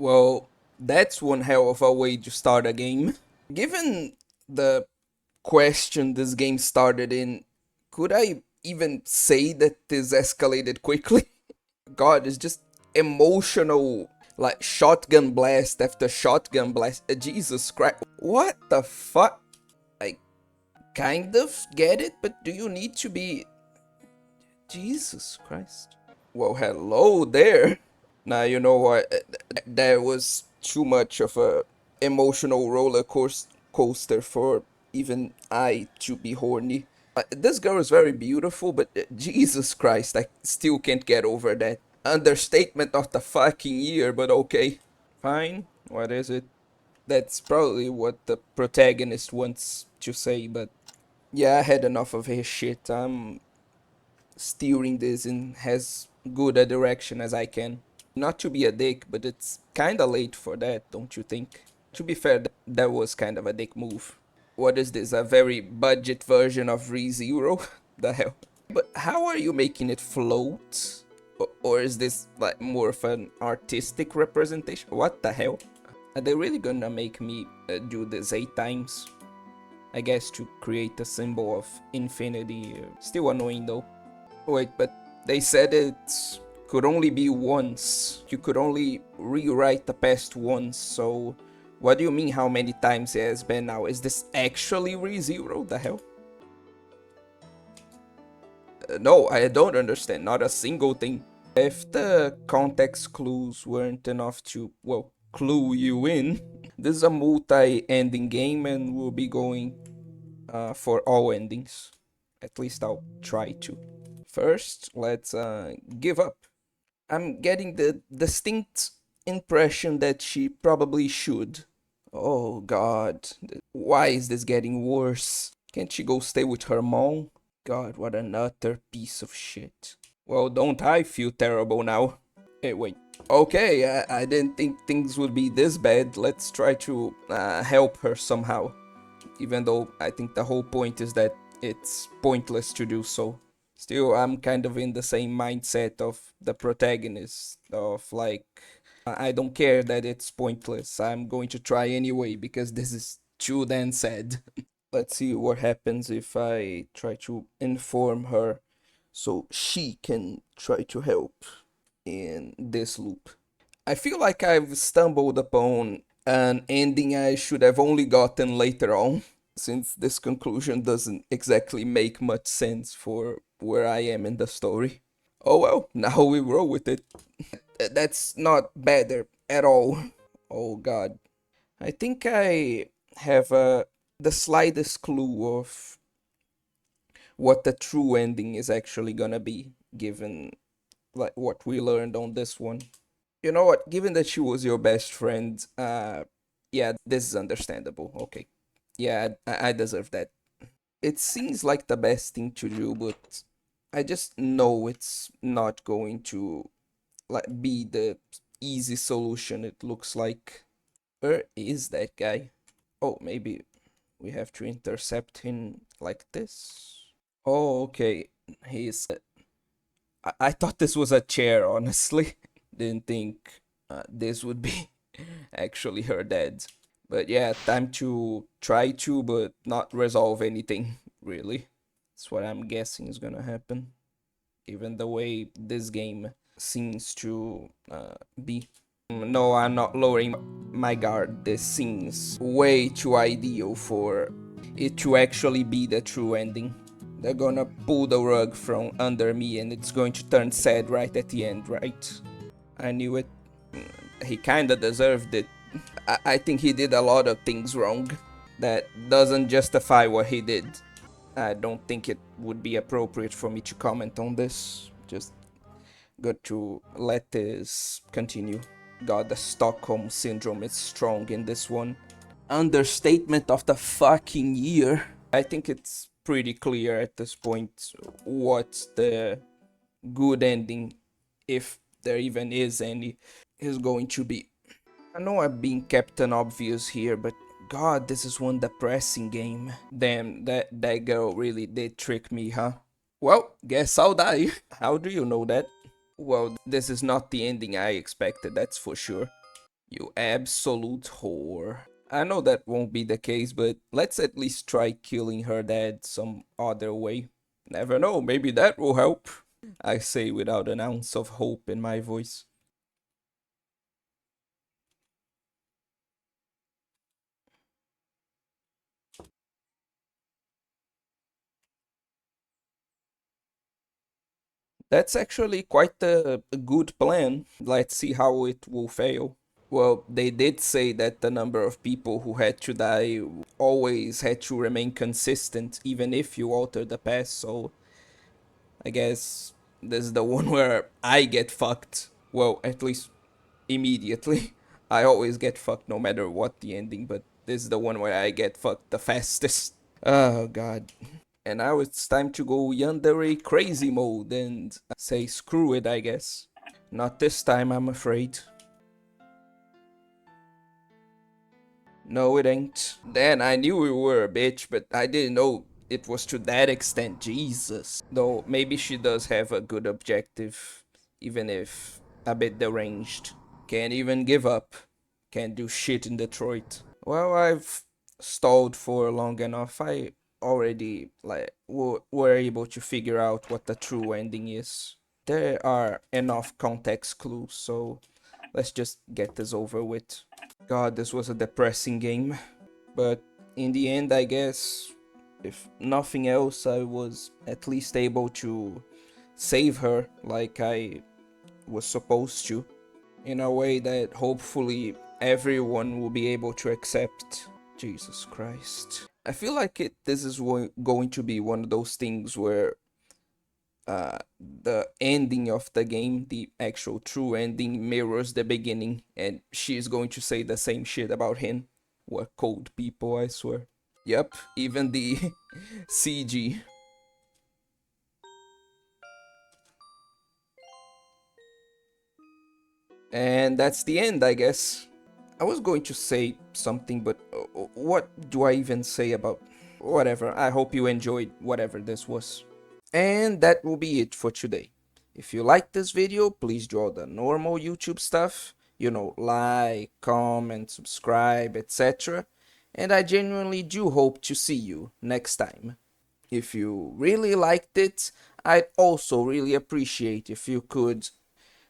Well, that's one hell of a way to start a game. Given the question this game started in, could I even say that this escalated quickly? God, it's just emotional, like shotgun blast after shotgun blast. Jesus Christ. What the fuck? I kind of get it, but do you need to be. Jesus Christ. Well, hello there. Now, you know what? That was too much of a emotional coaster for even I to be horny. This girl is very beautiful, but Jesus Christ, I still can't get over that. Understatement of the fucking year, but okay. Fine, what is it? That's probably what the protagonist wants to say, but yeah, I had enough of his shit. I'm steering this in as good a direction as I can. Not to be a dick, but it's kinda late for that, don't you think? To be fair, that was kind of a dick move. What is this, a very budget version of ReZero? The hell? But how are you making it float? Or is this like more of an artistic representation? What the hell? Are they really gonna make me do this 8 times? I guess to create a symbol of infinity. Still annoying though. Wait, but they said it could only be once. You could only rewrite the past once, so what do you mean how many times it has been now? Is this actually ReZero? The hell? No, I don't understand. Not a single thing. If the context clues weren't enough to, well, clue you in, this is a multi-ending game and we'll be going for all endings. At least I'll try to. First, let's give up. I'm getting the distinct impression that she probably should. Oh god, why is this getting worse? Can't she go stay with her mom? God, what an utter piece of shit. Well, don't I feel terrible now? Hey, wait. Okay, I didn't think things would be this bad. Let's try to help her somehow. Even though I think the whole point is that it's pointless to do so. Still, I'm kind of in the same mindset of the protagonist, of like, I don't care that it's pointless. I'm going to try anyway because this is too damn sad. Let's see what happens if I try to inform her so she can try to help in this loop. I feel like I've stumbled upon an ending I should have only gotten later on, since this conclusion doesn't exactly make much sense for where I am in the story. Oh well, now we roll with it. That's not better at all. Oh god. I think I have the slightest clue of what the true ending is actually gonna be, given like what we learned on this one. You know what? Given that she was your best friend, yeah, this is understandable. Okay, yeah, I deserve that. It seems like the best thing to do, but I just know it's not going to like be the easy solution. It looks like. Where is that guy? Oh, maybe we have to intercept him like this. Oh, okay. He's. I thought this was a chair, honestly. Didn't think this would be actually her dad. But yeah, time to try to, but not resolve anything, really. That's what I'm guessing is gonna happen. Given the way this game seems to be. No, I'm not lowering my guard. This seems way too ideal for it to actually be the true ending. They're gonna pull the rug from under me and it's going to turn sad right at the end, right? I knew it. He kinda deserved it. I think he did a lot of things wrong. That doesn't justify what he did. I don't think it would be appropriate for me to comment on this. Just got to let this continue. God, the Stockholm Syndrome is strong in this one. Understatement of the fucking year. I think it's pretty clear at this point what the good ending, if there even is any, is going to be. I know I'm being Captain Obvious here, but god, this is one depressing game. Damn, that girl really did trick me, huh? Well, guess I'll die. How do you know that? Well, this is not the ending I expected, that's for sure. You absolute whore. I know that won't be the case, but let's at least try killing her dad some other way. Never know, maybe that will help. I say without an ounce of hope in my voice. That's actually quite a good plan. Let's see how it will fail. Well, they did say that the number of people who had to die always had to remain consistent, even if you alter the past, so I guess this is the one where I get fucked. Well, at least immediately. I always get fucked no matter what the ending, but this is the one where I get fucked the fastest. Oh god. And now it's time to go yandere crazy mode and say screw it, I guess. Not this time, I'm afraid. No, it ain't. Then I knew you were a bitch, but I didn't know it was to that extent. Jesus. Though maybe she does have a good objective, even if a bit deranged. Can't even give up. Can't do shit in Detroit. Well, I've stalled for long enough. I already were able to figure out what the true ending is. There are enough context clues, so let's just get this over with. God, this was a depressing game. But in the end, I guess, if nothing else, I was at least able to save her like I was supposed to, in a way that hopefully everyone will be able to accept. Jesus Christ. I feel like this is going to be one of those things where the ending of the game, the actual true ending, mirrors the beginning, and she's going to say the same shit about him. What cold people, I swear. Yep, even the CG. And that's the end, I guess. I was going to say something, but what do I even say about. Whatever, I hope you enjoyed whatever this was. And that will be it for today. If you like this video, please do all the normal YouTube stuff. You know, like, comment, subscribe, etc. And I genuinely do hope to see you next time. If you really liked it, I'd also really appreciate if you could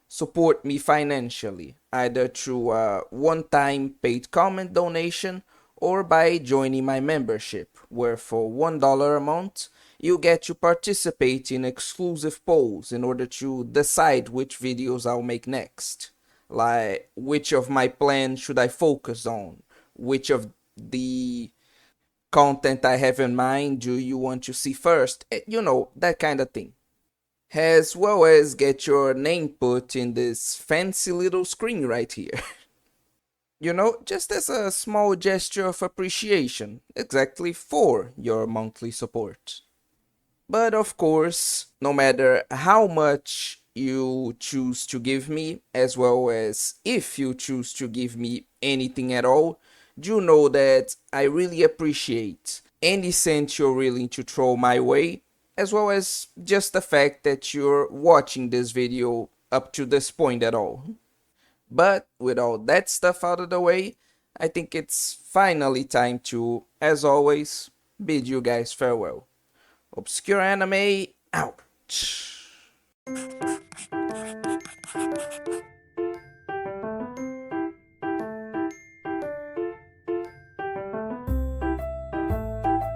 support me financially, either through a one-time paid comment donation or by joining my membership, where for $1 a month, you get to participate in exclusive polls in order to decide which videos I'll make next. Like, which of my plans should I focus on? Which of the content I have in mind do you want to see first? You know, that kind of thing, as well as get your name put in this fancy little screen right here. You know, just as a small gesture of appreciation, exactly for your monthly support. But of course, no matter how much you choose to give me, as well as if you choose to give me anything at all, do know that I really appreciate any cent you're willing to throw my way, as well as just the fact that you're watching this video up to this point at all. But with all that stuff out of the way, I think it's finally time to, as always, bid you guys farewell. Obscure Anime out.